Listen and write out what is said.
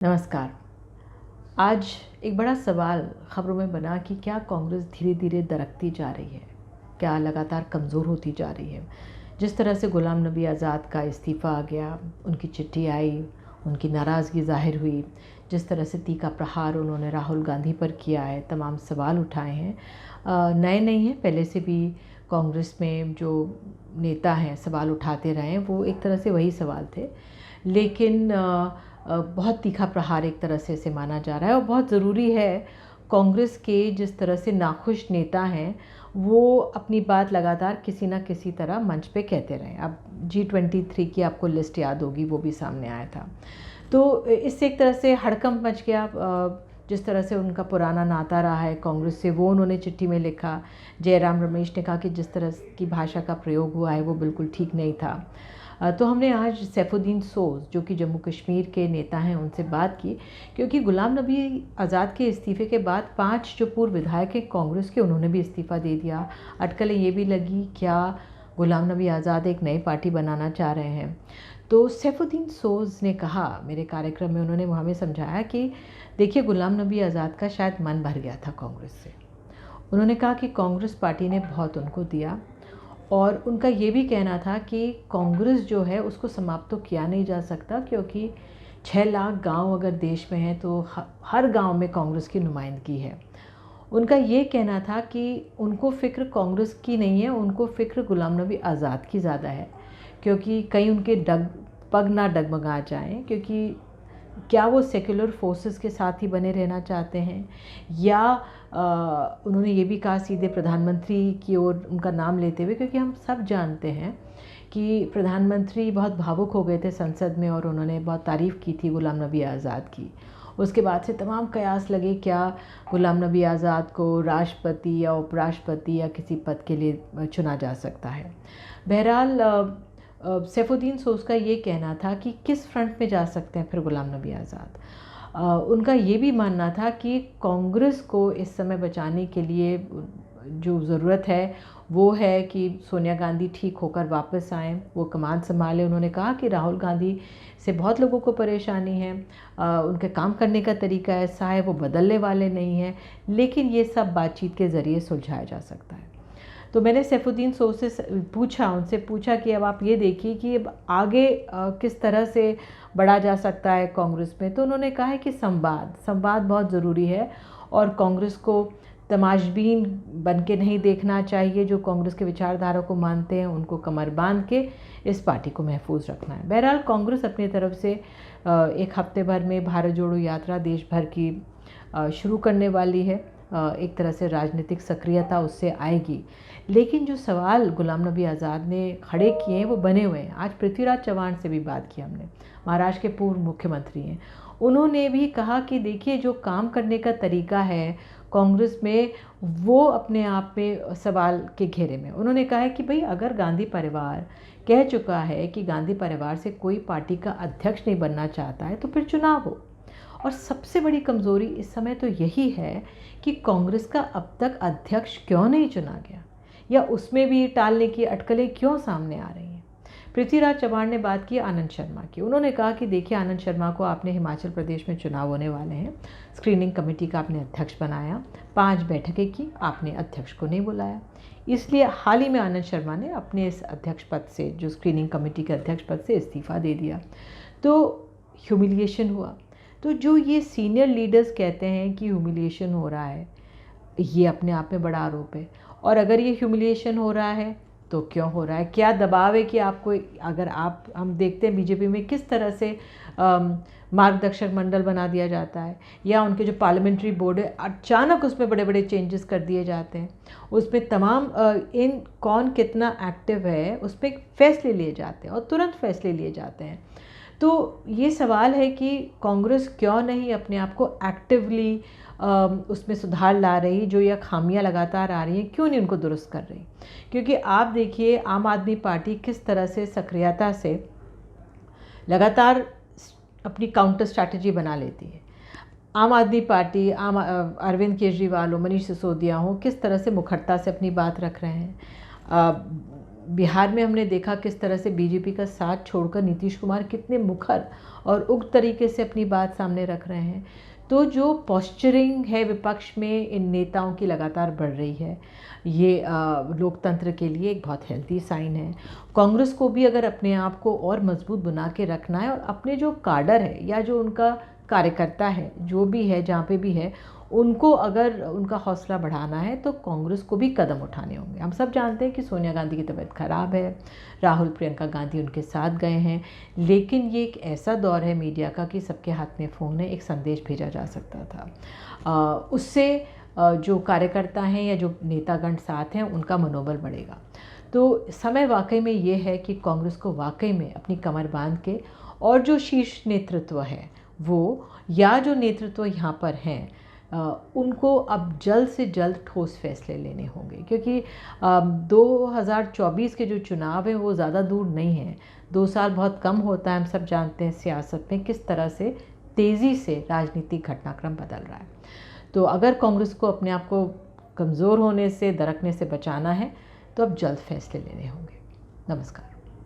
नमस्कार। आज एक बड़ा सवाल खबरों में बना कि क्या कांग्रेस धीरे धीरे दरकती जा रही है, क्या लगातार कमज़ोर होती जा रही है। जिस तरह से गुलाम नबी आज़ाद का इस्तीफ़ा आ गया, उनकी चिट्ठी आई, उनकी नाराज़गी ज़ाहिर हुई, जिस तरह से तीखा प्रहार उन्होंने राहुल गांधी पर किया है, तमाम सवाल उठाए हैं। नए नहीं हैं, पहले से भी कांग्रेस में जो नेता हैं सवाल उठाते रहे हैं, वो एक तरह से वही सवाल थे। लेकिन बहुत तीखा प्रहार एक तरह से इसे माना जा रहा है और बहुत ज़रूरी है कांग्रेस के जिस तरह से नाखुश नेता हैं वो अपनी बात लगातार किसी ना किसी तरह मंच पे कहते रहें। अब G23 की आपको लिस्ट याद होगी, वो भी सामने आया था। तो इससे एक तरह से हड़कंप मच गया। जिस तरह से उनका पुराना नाता रहा है कांग्रेस से, वो उन्होंने चिट्ठी में लिखा। जयराम रमेश ने कहा कि जिस तरह की भाषा का प्रयोग हुआ है वो बिल्कुल ठीक नहीं था। तो हमने आज सैफुद्दीन सोज़ जो कि जम्मू कश्मीर के नेता हैं उनसे बात की, क्योंकि गुलाम नबी आज़ाद के इस्तीफ़े के बाद 5 जो पूर्व विधायक हैं कांग्रेस के, उन्होंने भी इस्तीफ़ा दे दिया। अटकलें ये भी लगी, क्या गुलाम नबी आज़ाद एक नई पार्टी बनाना चाह रहे हैं। तो सैफुद्दीन सोज़ ने कहा मेरे कार्यक्रम में, उन्होंने हमें समझाया कि देखिए गुलाम नबी आज़ाद का शायद मन भर गया था कांग्रेस से। उन्होंने कहा कि कांग्रेस पार्टी ने बहुत उनको दिया और उनका ये भी कहना था कि कांग्रेस जो है उसको समाप्त तो किया नहीं जा सकता, क्योंकि 6 लाख गांव अगर देश में हैं तो हर गांव में कांग्रेस की नुमाइंदगी है। उनका ये कहना था कि उनको फ़िक्र कांग्रेस की नहीं है, उनको फ़िक्र गुलाम नबी आज़ाद की ज़्यादा है, क्योंकि कहीं उनके पग ना डगमगा जाएं, क्योंकि क्या वो सेक्युलर फोर्सेस के साथ ही बने रहना चाहते हैं, या उन्होंने ये भी कहा सीधे प्रधानमंत्री की ओर उनका नाम लेते हुए, क्योंकि हम सब जानते हैं कि प्रधानमंत्री बहुत भावुक हो गए थे संसद में और उन्होंने बहुत तारीफ़ की थी गुलाम नबी आज़ाद की। उसके बाद से तमाम कयास लगे क्या गुलाम नबी आज़ाद को राष्ट्रपति या उपराष्ट्रपति या किसी पद के लिए चुना जा सकता है। बहरहाल सैफुद्दीन सोज़ का ये कहना था कि किस फ्रंट में जा सकते हैं फिर गुलाम नबी आज़ाद। उनका ये भी मानना था कि कांग्रेस को इस समय बचाने के लिए जो ज़रूरत है वो है कि सोनिया गांधी ठीक होकर वापस आएँ, वो कमान संभालें। उन्होंने कहा कि राहुल गांधी से बहुत लोगों को परेशानी है, उनके काम करने का तरीका ऐसा है, वो बदलने वाले नहीं हैं, लेकिन ये सब बातचीत के ज़रिए सुलझाया जा सकता है। तो मैंने सैफुद्दीन सोज़ से उनसे पूछा कि अब आप ये देखिए कि अब आगे किस तरह से बढ़ा जा सकता है कांग्रेस में। तो उन्होंने कहा है कि संवाद बहुत ज़रूरी है और कांग्रेस को तमाशबीन बन के नहीं देखना चाहिए। जो कांग्रेस के विचारधारा को मानते हैं उनको कमर बांध के इस पार्टी को महफूज रखना है। बहरहाल कांग्रेस अपनी तरफ से एक हफ्ते भर में भारत जोड़ो यात्रा देश भर की शुरू करने वाली है। एक तरह से राजनीतिक सक्रियता उससे आएगी, लेकिन जो सवाल गुलाम नबी आज़ाद ने खड़े किए हैं वो बने हुए हैं। आज पृथ्वीराज चव्हाण से भी बात की हमने, महाराष्ट्र के पूर्व मुख्यमंत्री हैं। उन्होंने भी कहा कि देखिए जो काम करने का तरीका है कांग्रेस में वो अपने आप में सवाल के घेरे में। उन्होंने कहा है कि भाई अगर गांधी परिवार कह चुका है कि गांधी परिवार से कोई पार्टी का अध्यक्ष नहीं बनना चाहता है तो फिर चुनाव हो। और सबसे बड़ी कमज़ोरी इस समय तो यही है कि कांग्रेस का अब तक अध्यक्ष क्यों नहीं चुना गया, या उसमें भी टालने की अटकलें क्यों सामने आ रही हैं। पृथ्वीराज चव्हाण ने बात की आनंद शर्मा की। उन्होंने कहा कि देखिए आनंद शर्मा को आपने हिमाचल प्रदेश में चुनाव होने वाले हैं, स्क्रीनिंग कमेटी का आपने अध्यक्ष बनाया, 5 बैठकें की, आपने अध्यक्ष को नहीं बुलाया, इसलिए हाल ही में आनंद शर्मा ने अपने इस अध्यक्ष पद से, जो स्क्रीनिंग कमेटी के अध्यक्ष पद से, इस्तीफ़ा दे दिया। तो ह्यूमिलिएशन हुआ। तो जो ये सीनियर लीडर्स कहते हैं कि ह्यूमिलिएशन हो रहा है, ये अपने आप में बड़ा आरोप है। और अगर ये ह्यूमिलिएशन हो रहा है तो क्यों हो रहा है, क्या दबाव है कि आपको, अगर हम देखते हैं बीजेपी में किस तरह से मार्गदर्शक मंडल बना दिया जाता है, या उनके जो पार्लियामेंट्री बोर्ड है अचानक उसमें बड़े बड़े चेंजेस कर दिए जाते हैं, उसमें तमाम इन कौन कितना एक्टिव है उसमें फैसले लिए जाते हैं और तुरंत फैसले लिए जाते हैं। तो ये सवाल है कि कांग्रेस क्यों नहीं अपने आप को एक्टिवली उसमें सुधार ला रही, जो यह खामियां लगातार आ रही हैं क्यों नहीं उनको दुरुस्त कर रही। क्योंकि आप देखिए आम आदमी पार्टी किस तरह से सक्रियता से लगातार अपनी काउंटर स्ट्रैटेजी बना लेती है। आम आदमी पार्टी, अरविंद केजरीवाल हो, मनीष सिसोदिया हो, किस तरह से मुखरता से अपनी बात रख रहे हैं। बिहार में हमने देखा किस तरह से बीजेपी का साथ छोड़कर नीतीश कुमार कितने मुखर और उग्र तरीके से अपनी बात सामने रख रहे हैं। तो जो पोस्चरिंग है विपक्ष में इन नेताओं की लगातार बढ़ रही है, ये लोकतंत्र के लिए एक बहुत हेल्दी साइन है। कांग्रेस को भी अगर अपने आप को और मजबूत बना के रखना है और अपने जो काडर है या जो उनका कार्यकर्ता है, जो भी है जहाँ पे भी है, उनको अगर उनका हौसला बढ़ाना है तो कांग्रेस को भी कदम उठाने होंगे। हम सब जानते हैं कि सोनिया गांधी की तबीयत खराब है, राहुल प्रियंका गांधी उनके साथ गए हैं, लेकिन ये एक ऐसा दौर है मीडिया का कि सबके हाथ में फ़ोन है, एक संदेश भेजा जा सकता था। उससे जो कार्यकर्ता हैं या जो नेतागण साथ हैं उनका मनोबल बढ़ेगा। तो समय वाकई में ये है कि कांग्रेस को वाकई में अपनी कमर बांध के, और जो शीर्ष नेतृत्व है वो या जो नेतृत्व यहाँ पर हैं, उनको अब जल्द से जल्द ठोस फैसले लेने होंगे, क्योंकि 2024 के जो चुनाव हैं वो ज़्यादा दूर नहीं हैं। 2 साल बहुत कम होता है। हम सब जानते हैं सियासत में किस तरह से तेज़ी से राजनीतिक घटनाक्रम बदल रहा है। तो अगर कांग्रेस को अपने आप को कमज़ोर होने से, दरकने से बचाना है तो अब जल्द फैसले लेने होंगे। नमस्कार।